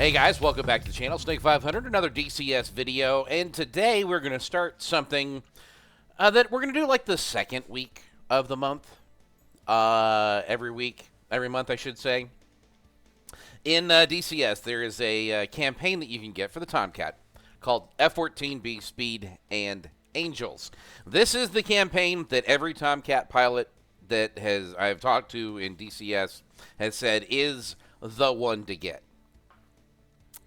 Hey guys, welcome back to the channel. Snake 500, another DCS video, and today we're going to start something that we're going to do like the second week of the month. Every month I should say. In DCS, there is a campaign that you can get for the Tomcat called F-14B Speed and Angels. This is the campaign that every Tomcat pilot that I've talked to in DCS has said is the one to get.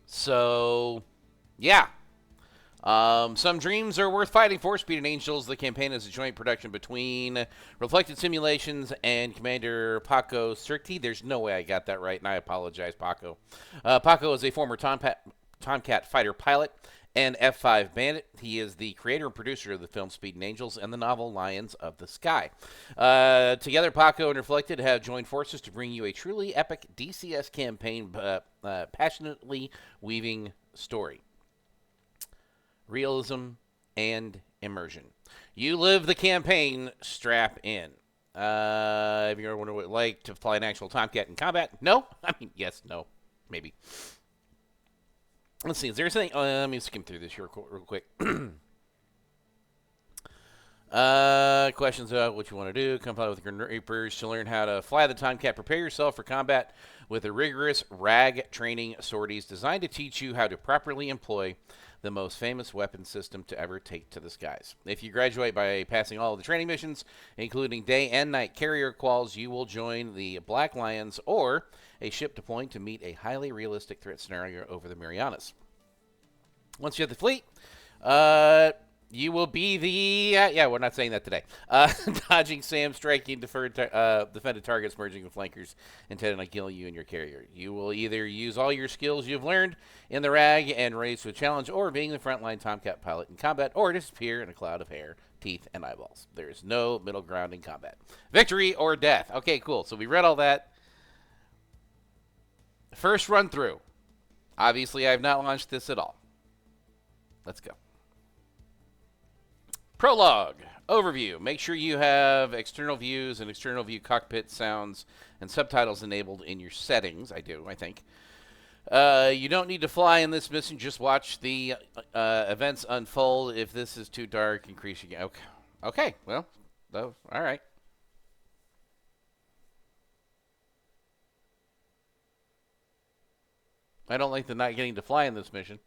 So, yeah. Some dreams are worth fighting for. Speed and Angels, the campaign is a joint production between Reflected Simulations and Commander Paco Chierici. There's no way I got that right, and I apologize, Paco. Paco is a former Tomcat fighter pilot and F5 bandit. He is the creator and producer of the film Speed and Angels and the novel Lions of the Sky. Together, Paco and Reflected have joined forces to bring you a truly epic DCS campaign, passionately weaving story, realism, and immersion. You live the campaign, strap in. If you ever wonder what it's like to fly an actual Tomcat in combat, no? I mean, yes, no, maybe. Let's see, is there anything? Let me skim through this here real quick. Questions about what you want to do. Comply with Grim Reapers to learn how to fly the Tomcat. Prepare yourself for combat with a rigorous RAG training sorties designed to teach you how to properly employ the most famous weapon system to ever take to the skies. If you graduate by passing all of the training missions, including day and night carrier quals, you will join the Black Lions or a ship deploying to meet a highly realistic threat scenario over the Marianas. Once you have the fleet, you will be the, yeah, we're not saying that today. Dodging SAM, striking defended targets, merging with flankers, intended on killing you and your carrier. You will either use all your skills you've learned in the RAG and raise to a challenge, or being the frontline Tomcat pilot in combat, or disappear in a cloud of hair, teeth, and eyeballs. There is no middle ground in combat. Victory or death. Okay, cool. So we read all that. First run through. Obviously, I have not launched this at all. Let's go. Prologue. Overview. Make sure you have external views and external view cockpit sounds and subtitles enabled in your settings. I do, I think. You don't need to fly in this mission. Just watch the events unfold. If this is too dark, increase your... Okay. Okay. Well, all right. I don't like the not getting to fly in this mission.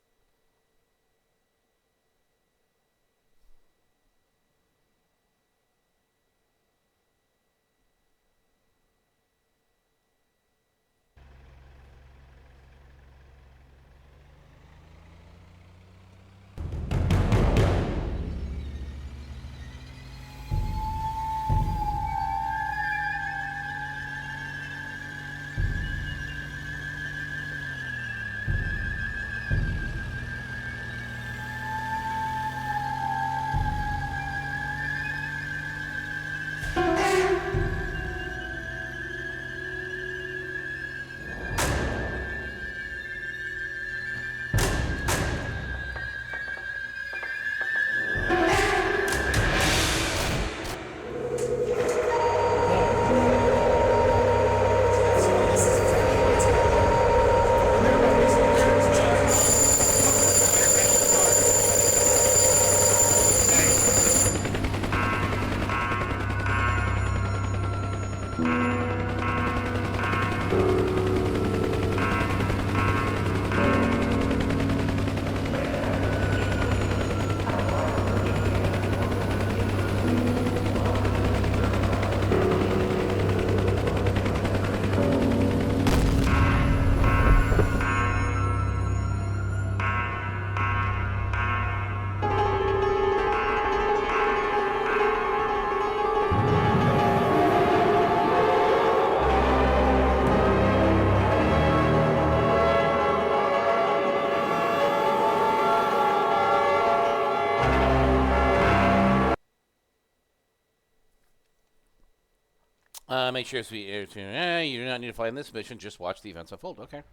Make sure you do not need to fly in this mission. Just watch the events unfold. Okay.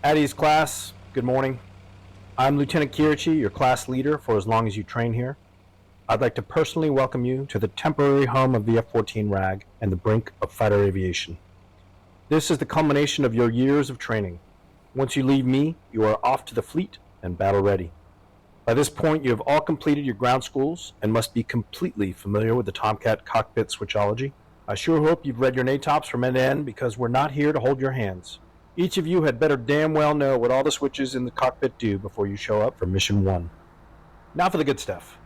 At ease, class. Good morning. I'm Lieutenant Chierici, your class leader for as long as you train here. I'd like to personally welcome you to the temporary home of the F-14 RAG and the brink of fighter aviation. This is the culmination of your years of training. Once you leave me, you are off to the fleet and battle ready. By this point, you have all completed your ground schools and must be completely familiar with the Tomcat cockpit switchology. I sure hope you've read your NATOPS from end to end, because we're not here to hold your hands. Each of you had better damn well know what all the switches in the cockpit do before you show up for Mission 1. Now for the good stuff.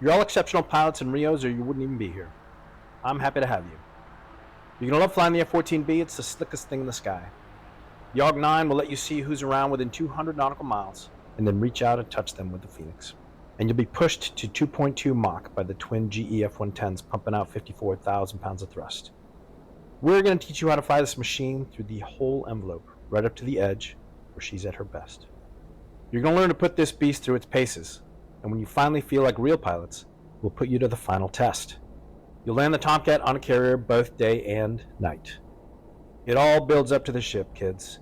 You're all exceptional pilots in Rios, or you wouldn't even be here. I'm happy to have you. You're going to love flying the F-14B. It's the slickest thing in the sky. The AUG-9 will let you see who's around within 200 nautical miles, and then reach out and touch them with the Phoenix. And you'll be pushed to 2.2 Mach by the twin GE F-110s pumping out 54,000 pounds of thrust. We're going to teach you how to fly this machine through the whole envelope, right up to the edge, where she's at her best. You're going to learn to put this beast through its paces, and when you finally feel like real pilots, we'll put you to the final test. You'll land the Tomcat on a carrier both day and night. It all builds up to the ship, kids.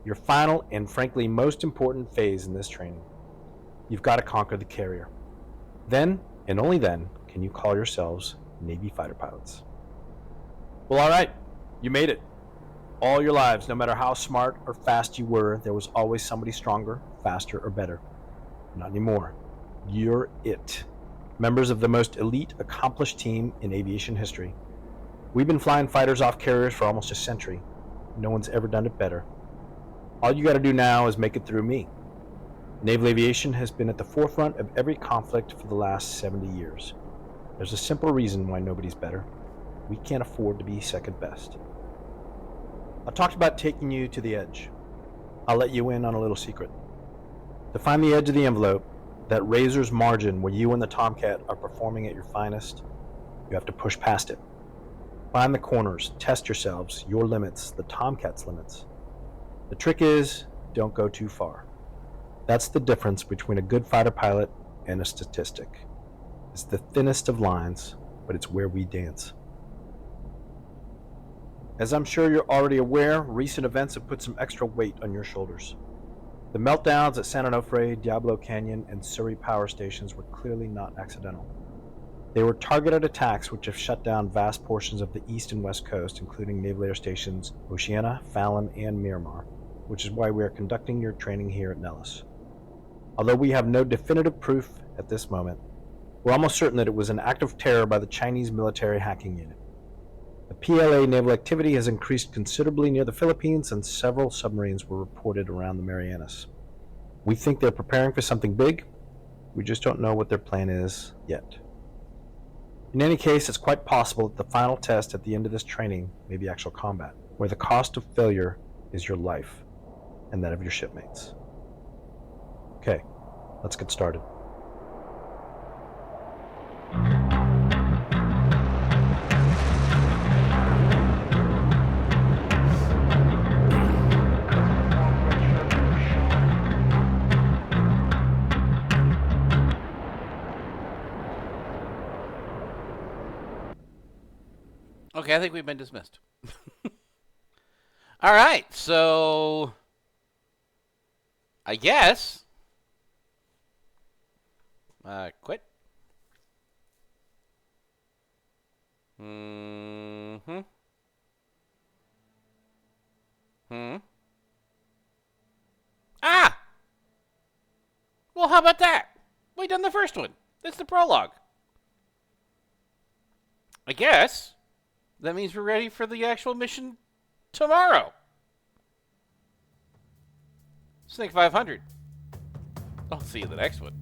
Your final and frankly most important phase in this training. You've got to conquer the carrier. Then, and only then, can you call yourselves Navy fighter pilots. Well, all right. You made it. All your lives, no matter how smart or fast you were, there was always somebody stronger, faster, or better. Not anymore. You're it. Members of the most elite, accomplished team in aviation history. We've been flying fighters off carriers for almost a century. No one's ever done it better. All you got to do now is make it through me. Naval aviation has been at the forefront of every conflict for the last 70 years. There's a simple reason why nobody's better. We can't afford to be second best. I talked about taking you to the edge. I'll let you in on a little secret. To find the edge of the envelope, that razor's margin where you and the Tomcat are performing at your finest, you have to push past it. Find the corners, test yourselves, your limits, the Tomcat's limits. The trick is, don't go too far. That's the difference between a good fighter pilot and a statistic. It's the thinnest of lines, but it's where we dance. As I'm sure you're already aware, recent events have put some extra weight on your shoulders. The meltdowns at San Onofre, Diablo Canyon, and Surrey power stations were clearly not accidental. They were targeted attacks which have shut down vast portions of the east and west coast, including naval air stations Oceana, Fallon, and Miramar, which is why we are conducting your training here at Nellis. Although we have no definitive proof at this moment, we're almost certain that it was an act of terror by the Chinese military hacking unit. The PLA naval activity has increased considerably near the Philippines, and several submarines were reported around the Marianas. We think they're preparing for something big. We just don't know what their plan is yet. In any case, it's quite possible that the final test at the end of this training may be actual combat, where the cost of failure is your life and that of your shipmates. Okay, let's get started. Okay, I think we've been dismissed. All right, so I guess quit. Ah! Well, how about that? We done the first one. That's the prologue. I guess that means we're ready for the actual mission tomorrow. Snake 500. I'll see you in the next one.